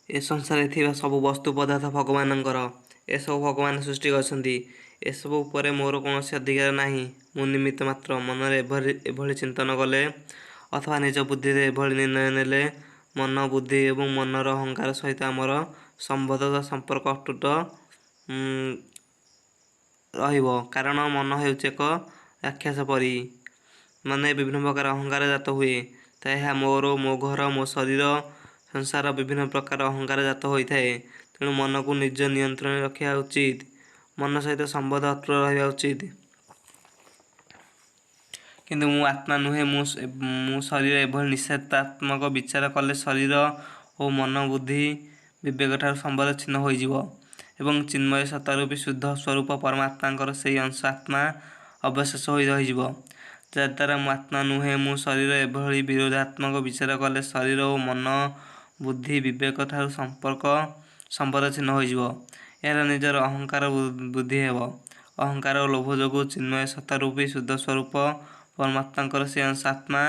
ए संसार थिबा सब वस्तु पदार्थ भगवानଙ୍କର। एसबु भगवान सृष्टि करछन्ति। एसबु उपरे मोर कौनसी अधिकार नाही। मु निमित्त मात्र। मनरे एभଳି चिंतन कले अथवा निज बुद्धि एभଳି निर्णय नेले मन बुद्धि एवं मनर अहंकार सहित आमर संबंध संपर्क अटूट रहिबो। कारण मन हेउछि एक राक्षस परी माने विभिन्न प्रकार अहंकार जात हुए। ताहा मोर मो घर मो शरीर संसार विभिन्न प्रकार अहंकार जात होई थाए। तेणु मन को निज नियंत्रण रखा उचित। मन सहित संबंध अटूट रहा उचित। किंतु मु आत्मा नुहे मु शरीर एभଳି निषेधात्मक विचार कले शरीर और मन बुद्धि विवेक ठार संबंध छिन्न हो जिवो एवं चिन्मय सत्तारूपी शुद्ध स्वरूप परमात्मा से अंश आत्मा अवशेष हो रहीजिवो। जद्वारा मु आत्मा नुहे मु शरीर एभଳି विरोधात्मक विचार कले शरीर और मन बुद्धि विवेक ठार संबंध छिन्न हो जिवो। यार निजर अहंकार बुद्धि हेबो। अहंकार और लोभ जोगु चिन्मय सत्तारूपी शुद्ध स्वरूप परमात्मा से अंश आत्मा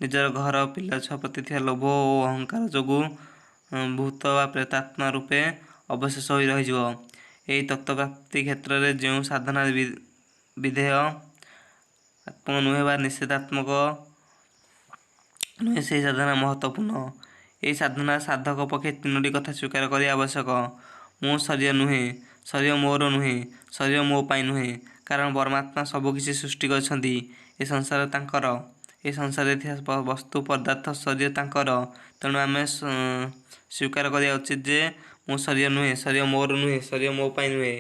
निजर घर पिला छुआ प्रति थिया लोभ और अहंकार जोगु भूत व प्रेतात्मा रूपे अवशेष हो रहीजिवो। यही तत्वप्राप्ति क्षेत्र में जो साधना विधेय आत्मा नुहे बा निषेधात्मक नुहे से साधना महत्वपूर्ण। यही साधना साधक पक्षे तीनोटी कथा स्वीकार करने आवश्यक। मो शरीर नुहे, शरीर मोर नुहे, शरीर मो पाई नुहे। कारण परमात्मा सबकिछि सृष्टि करछन्ति। ए संसार तांकर। ए संसार वस्तु पदार्थ शरीर तांकर। तेणु आमे स्वीकार करिया उचित जे मो शरीर नुहे, शरीर मोर नुहे, शरीर मो पाई नुहे।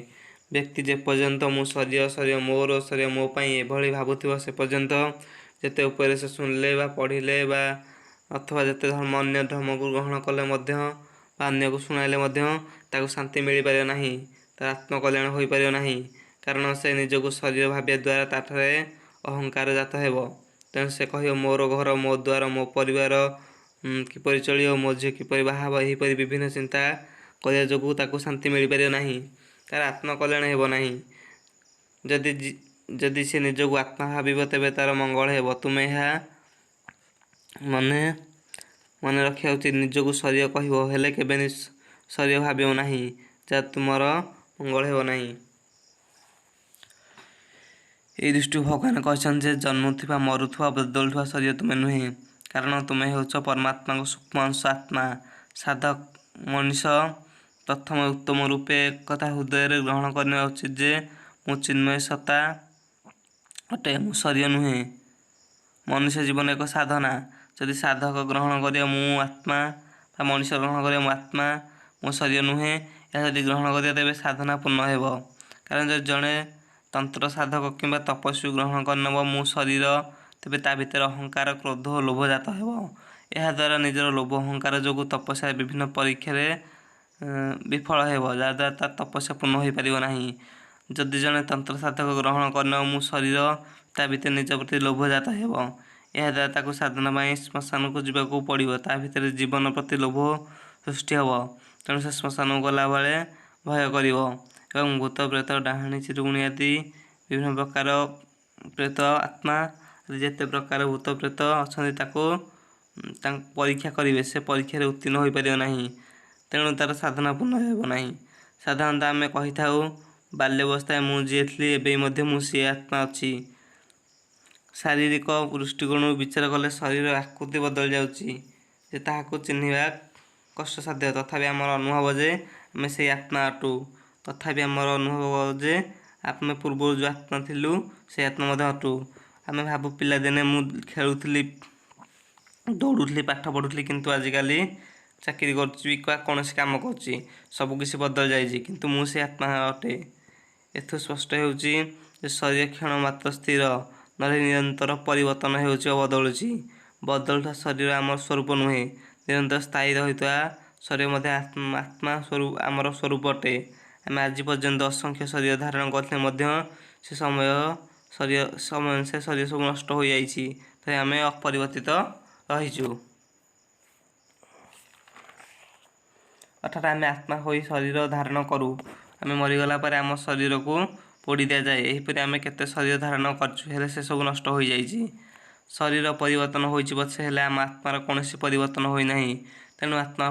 व्यक्ति जे पर्यंत मो शरीर शरीर मोर शरीर मो पाई एभଳି भाबुथिବ से पर्यंत जेते ऊपर से सुनले बा पढ़िले बा अथवा जेते धर्म अन्य धर्म को ग्रहण कले मध्य बा अन्य को सुनाइले मध्य ताको शांति मिली पारियो नाही। तार आत्म कल्याण होई पारियो नाही। कारण से निजको शरीर भाबिया द्वारा ताठरे अहंकार जात हेबो। तेणु से कहियो मोर घर मो द्वार मो परिवार किपरि चलियो मो झियो किपरि बाहाब एहीपरि विभिन्न चिंता करिया जोगु ताको शांति मिली पारियो नाही। तार आत्म कल्याण हेबो नाही। जदि से निजको आत्मा भाबिबो तेबे तार मंगल हेबो। तुमे ଏହା मने रखिया उचित। निजको शरीर कहिबो हेले केबे शरीर भाबियो नाही जा तुमर मंगल हेबो नाही। ए दृष्टि भगवान कहछन जे जन्मुथिबा मरुथुवा बदलुथुवा शरीर तुमे नुहे। कारण तुमे हेउछ परमात्मा को सूक्ष्म अंश आत्मा। साधक मनीष प्रथम उत्तम रूपे कथा हृदय रे ग्रहण करने उचित जे मु चिन्मय सत्ता अटे, मु शरीर नुहे। मनुष्य जीवन एक साधना। जदि साधक ग्रहण करिया मु आत्मा बा मनुष्य ग्रहण करिया मु आत्मा मो शरीर नुहे, या जदि ग्रहण करिया तेबे साधना पूर्ण हेबो। कारण जदि जणे तंत्र साधक किंबा तपस्वी ग्रहण करनब मु शरीर तेबे ता भितर अहंकार क्रोध और लोभ जात हेबो। एहा द्वारा निजर लोभ अहंकार जोगु तपस्या विभिन्न परीक्षा रे विफल हेबो, जा द्वारा ता तपस्या पूर्ण होई परिबो नाही। जदि जणे तंत्र साधक ग्रहण करनब मु शरीर ता भितर निज प्रति लोभ जात हेबो। एहा द्वारा ताको साधना पई श्मशान को जिबाको पड़िबो। ता भितर जीवन प्रति लोभ सृष्टि हेबो। तेणु से श्मशान गला बेले भय करिवो एवं भूत प्रेत डाहाणी चिरुगुणी आदि विभिन्न प्रकार प्रेत आत्मा जेते प्रकार भूत प्रेत अछन्ति ताको परीक्षा करिवे। से परीक्षा रे उत्तीर्ण होई परियो नाही। तेणु तार साधना पूर्ण हेबो नाही। साधारणतः आमे कहि थाउ बाल्यावस्थाय मु जे थली एबे मध्ये मु से आत्मा अछि। शारीरिक दृष्टिकोण विचार कले शरीर आकृति बदल जाउची जे ताहाको चिन्हिबा कष्ट साध्य। तथापि आमर अनुभव जे आमे से आत्मा अटू। तथापि आमर अनुभव जे आत्मा पूर्व जो आत्मा थिलु से आत्मा मध्ये अटू। आमे भाबु पिला दिने मु खेलुथली दौड़ुथली पाठ पढुथली किंतु आजिकाली चाकरी करछि का कोनोसी काम करछि सब किछि बदल जायछि किंतु मु से आत्मा अटे। एथु स्पष्ट हेउछि जे शरीर क्षण मात्र स्थिर नरे निरंतर परिवर्तन हेउछि बदलुछि। बदलुथा शरीर आमर स्वरूप नुहे। निरंतर स्थायी रहितवा शरीर मध्ये आत्मा स्वरूप आमर स्वरूप अटे। आमे आज पर्यंत असंख्य शरीर धारण करथे मध्य से समय से शरीर सब नष्ट हो जाइछि। तो आमे अपरिवर्तित रहिछु। अर्थात आमे आत्मा होई शरीर धारण करू। आमे मरिगला पर आम शरीर को पोड़ी दिया जाए। एहीपरि आमे केते शरीर धारण करछु हेले से सब नष्ट हो जाइछि। शरीर परिवर्तन होइछि पछे हेले आम आत्मार कोनोसी परिवर्तन होई नाही। तेणु आत्मा